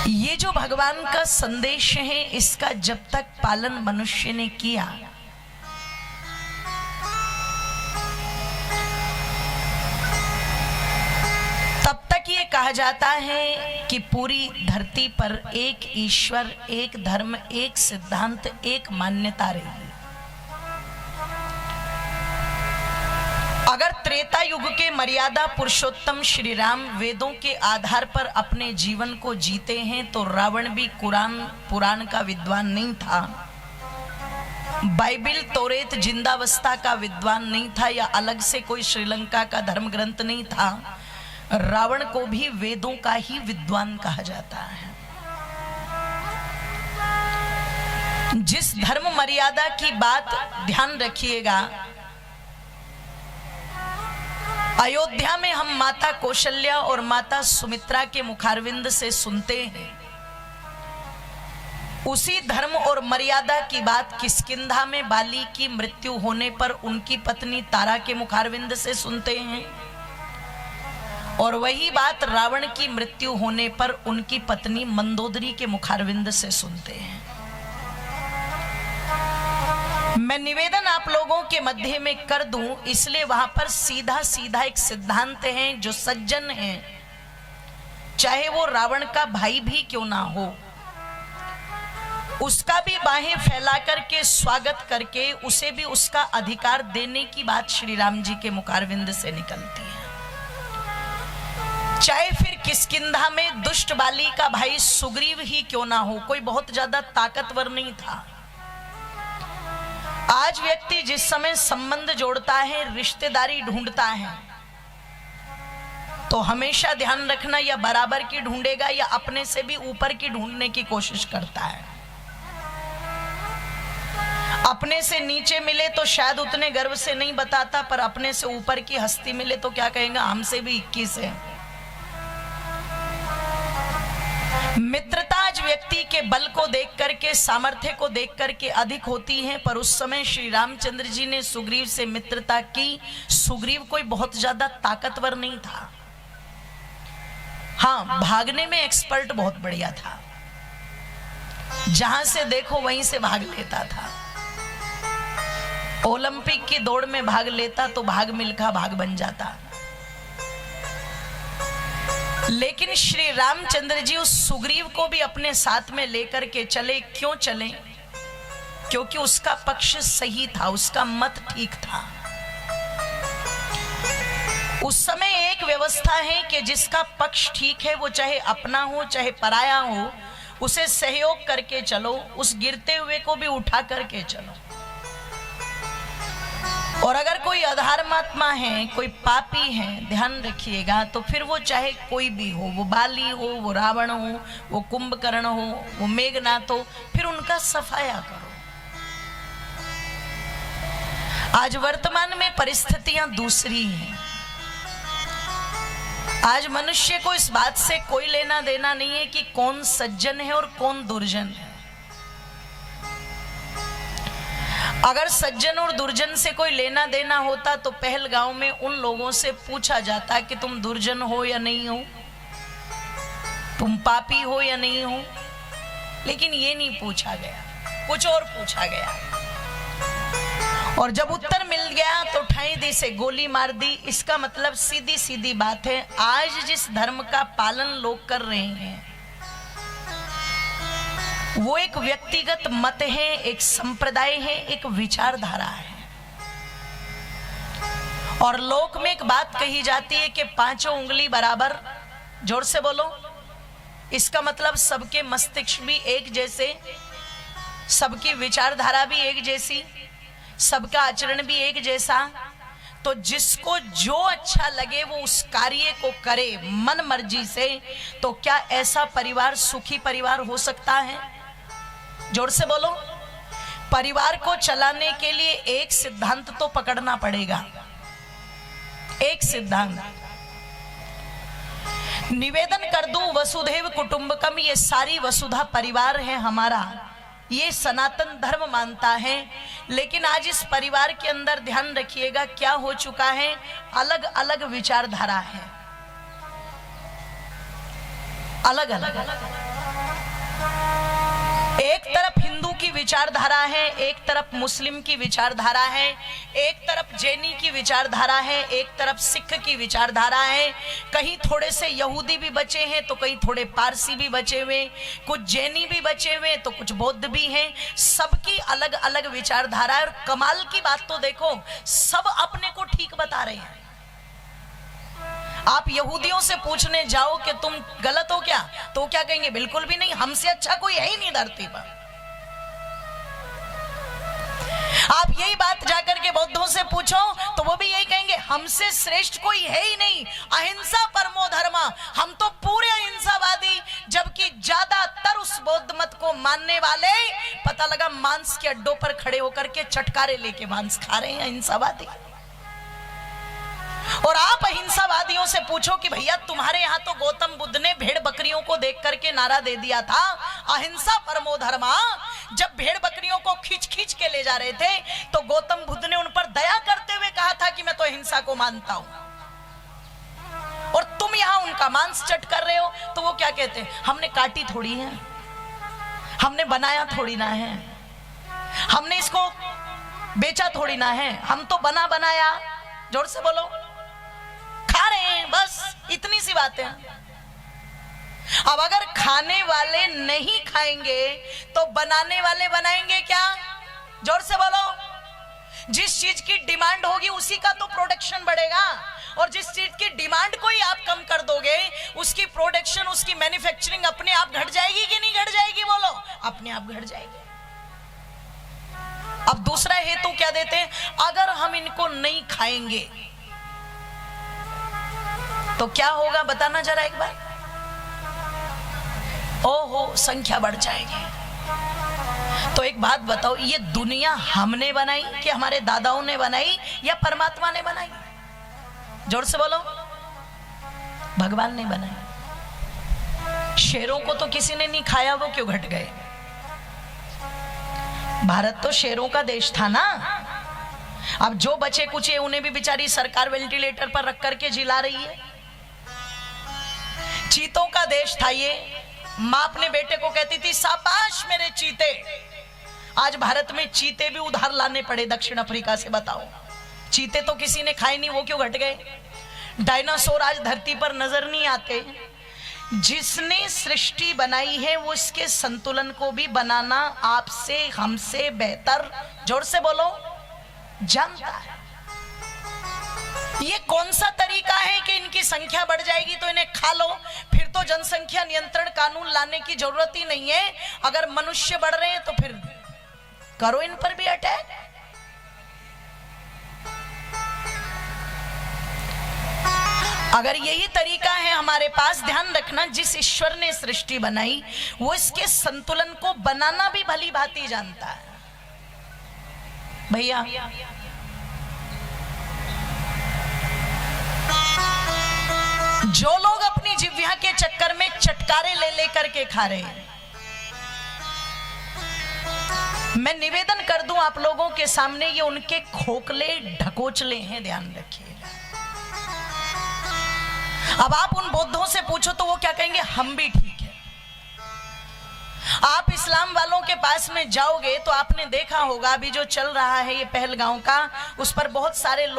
ये जो भगवान का संदेश है, इसका जब तक पालन मनुष्य ने किया, तब तक ये कहा जाता है कि पूरी धरती पर एक ईश्वर, एक धर्म, एक सिद्धांत, एक मान्यता रही। अगर त्रेता युग के मर्यादा पुरुषोत्तम श्री राम वेदों के आधार पर अपने जीवन को जीते हैं, तो रावण भी कुरान पुराण का विद्वान नहीं था, बाइबिल तोरेत जिंदावस्था का विद्वान नहीं था, या अलग से कोई श्रीलंका का धर्म ग्रंथ नहीं था। रावण को भी वेदों का ही विद्वान कहा जाता है। जिस धर्म मर्यादा की बात ध्यान रखिएगा, अयोध्या में हम माता कौशल्या और माता सुमित्रा के मुखारविंद से सुनते हैं, उसी धर्म और मर्यादा की बात किष्किंधा में बाली की मृत्यु होने पर उनकी पत्नी तारा के मुखारविंद से सुनते हैं, और वही बात रावण की मृत्यु होने पर उनकी पत्नी मंदोदरी के मुखारविंद से सुनते हैं। मैं निवेदन आप लोगों के मध्य में कर दूं, इसलिए वहां पर सीधा सीधा एक सिद्धांत है, जो सज्जन है, चाहे वो रावण का भाई भी क्यों ना हो, उसका भी बाहें फैला करके स्वागत करके उसे भी उसका अधिकार देने की बात श्री राम जी के मुखारविंद से निकलती है। चाहे फिर किष्किंधा में दुष्ट बाली का भाई सुग्रीव ही क्यों ना हो, कोई बहुत ज्यादा ताकतवर नहीं था। आज व्यक्ति जिस समय संबंध जोड़ता है, रिश्तेदारी ढूंढता है, तो हमेशा ध्यान रखना, या बराबर की ढूंढेगा या अपने से भी ऊपर की ढूंढने की कोशिश करता है। अपने से नीचे मिले तो शायद उतने गर्व से नहीं बताता, पर अपने से ऊपर की हस्ती मिले तो क्या कहेगा, हमसे भी 21 है। मित्रता आज व्यक्ति के बल को देख करके, सामर्थ्य को देख करके अधिक होती है, पर उस समय श्री रामचंद्र जी ने सुग्रीव से मित्रता की। सुग्रीव कोई बहुत ज्यादा ताकतवर नहीं था, हाँ भागने में एक्सपर्ट बहुत बढ़िया था, जहां से देखो वहीं से भाग लेता था। ओलंपिक की दौड़ में भाग लेता तो भाग मिल्खा भाग बन जाता। लेकिन श्री रामचंद्र जी उस सुग्रीव को भी अपने साथ में लेकर के चले। क्यों चले? क्योंकि उसका पक्ष सही था, उसका मत ठीक था। उस समय एक व्यवस्था है कि जिसका पक्ष ठीक है, वो चाहे अपना हो चाहे पराया हो, उसे सहयोग करके चलो, उस गिरते हुए को भी उठा करके चलो। और अगर कोई अधर्मात्मा है, कोई पापी है, ध्यान रखिएगा, तो फिर वो चाहे कोई भी हो, वो बाली हो, वो रावण हो, वो कुंभकर्ण हो, वो मेघनाथ हो, फिर उनका सफाया करो। आज वर्तमान में परिस्थितियां दूसरी हैं। आज मनुष्य को इस बात से कोई लेना देना नहीं है कि कौन सज्जन है और कौन दुर्जन है। अगर सज्जन और दुर्जन से कोई लेना देना होता तो पहलगांव में उन लोगों से पूछा जाता कि तुम दुर्जन हो या नहीं हो, तुम पापी हो या नहीं हो। लेकिन ये नहीं पूछा गया, कुछ और पूछा गया, और जब उत्तर मिल गया तो ठाई दी से गोली मार दी। इसका मतलब सीधी सीधी बात है, आज जिस धर्म का पालन लोग कर रहे हैं वो एक व्यक्तिगत मत है, एक संप्रदाय है, एक विचारधारा है। और लोक में एक बात कही जाती है कि पांचों उंगली बराबर। जोर से बोलो। इसका मतलब सबके मस्तिष्क भी एक जैसे, सबकी विचारधारा भी एक जैसी, सबका आचरण भी एक जैसा। तो जिसको जो अच्छा लगे वो उस कार्य को करे मन मर्जी से, तो क्या ऐसा परिवार सुखी परिवार हो सकता है? जोर से बोलो। परिवार को चलाने के लिए एक सिद्धांत तो पकड़ना पड़ेगा, एक सिद्धांत। निवेदन कर दूं, वसुधैव कुटुंबकम, ये सारी वसुधा परिवार है हमारा, ये सनातन धर्म मानता है। लेकिन आज इस परिवार के अंदर ध्यान रखिएगा क्या हो चुका है, अलग अलग विचारधारा है, अलग अलग। विचारधारा है, एक तरफ मुस्लिम की विचारधारा है, एक तरफ जैनी की विचारधारा है, एक तरफ सिख की विचारधारा है। कहीं थोड़े से यहूदी भी बचे हैं तो कहीं थोड़े पारसी भी बचे हुए, कुछ जैनी भी बचे हुए तो कुछ बौद्ध भी हैं। सबकी अलग अलग विचारधारा है। और कमाल की बात तो देखो, सब अपने को ठीक बता रहे हैं। आप यहूदियों से पूछने जाओ कि तुम गलत हो क्या, तो क्या कहेंगे? बिल्कुल भी नहीं, हमसे अच्छा कोई है ही नहीं धरती पर। आप यही बात जाकर के बौद्धों से पूछो तो वो भी यही कहेंगे, हमसे श्रेष्ठ कोई है ही नहीं, अहिंसा परमो धर्मा, हम तो पूरे अहिंसावादी। जबकि ज्यादातर उस बौद्ध मत को मानने वाले, पता लगा मांस के अड्डों पर खड़े होकर के चटकारे लेके मांस खा रहे हैं, अहिंसावादी। और आप अहिंसावादियों से पूछो कि भैया तुम्हारे यहाँ तो गौतम बुद्ध ने भेड़ बकरियों को देख करके नारा दे दिया था, अहिंसा परमो धर्मा। जब भेड़ बकरियों को खींच खींच के ले जा रहे थे तो गौतम बुद्ध ने उन पर दया करते हुए कहा था कि मैं तो अहिंसा को मानता हूं, और तुम यहाँ उनका मांस चट कर रहे हो। तो वो क्या कहते हैं? हमने काटी थोड़ी है, हमने बनाया थोड़ी ना है, हमने इसको बेचा थोड़ी ना है, हम तो बना बनाया, जोर से बोलो, खा रहे हैं, बस इतनी सी बात है। अब अगर खाने वाले नहीं खाएंगे तो बनाने वाले बनाएंगे क्या? जोर से बोलो। जिस चीज की डिमांड होगी उसी का तो प्रोडक्शन बढ़ेगा, और जिस चीज की डिमांड को ही आप कम कर दोगे उसकी प्रोडक्शन, उसकी मैन्युफैक्चरिंग अपने आप घट जाएगी कि नहीं घट जाएगी? बोलो, अपने आप घट जाएगी। अब दूसरा हेतु क्या देते हैं? अगर हम इनको नहीं खाएंगे तो क्या होगा, बताना जरा एक बार। ओहो, संख्या बढ़ जाएगी। तो एक बात बताओ, ये दुनिया हमने बनाई कि हमारे दादाओं ने बनाई या परमात्मा ने बनाई? जोर से बोलो। भगवान ने बनाई। शेरों को तो किसी ने नहीं खाया, वो क्यों घट गए? भारत तो शेरों का देश था ना। अब जो बचे कुचे उन्हें भी बेचारी सरकार वेंटिलेटर पर रख करके जिला रही है। चीतों का देश था ये। मां अपने बेटे को कहती थी, शाबाश मेरे चीते। आज भारत में चीते भी उधार लाने पड़े दक्षिण अफ्रीका से। बताओ, चीते तो किसी ने खाए नहीं, वो क्यों घट गए? डायनासोर आज धरती पर नजर नहीं आते। जिसने सृष्टि बनाई है वो इसके संतुलन को भी बनाना आपसे हमसे बेहतर, जोर से बोलो, जानता है। ये कौन सा तरीका है कि इनकी संख्या बढ़ जाएगी तो इन्हें खा लो? फिर तो जनसंख्या नियंत्रण कानून लाने की जरूरत ही नहीं है। अगर मनुष्य बढ़ रहे हैं तो फिर करो इन पर भी अटैक। अगर यही तरीका है हमारे पास, ध्यान रखना, जिस ईश्वर ने सृष्टि बनाई वो इसके संतुलन को बनाना भी भली भांति जानता है। भैया, जो लोग अपनी जिह्वा के चक्कर में चटकारे ले लेकर के खा रहे हैं, मैं निवेदन कर दूं आप लोगों के सामने, ये उनके खोखले ढकोचले हैं, ध्यान रखिएगा। अब आप उन बौद्धों से पूछो तो वो क्या कहेंगे? हम भी ठीक है। आप इस्लाम वालों के पास में जाओगे तो आपने देखा होगा अभी जो चल रहा है ये पहलगांव का, उस पर बहुत सारे लोग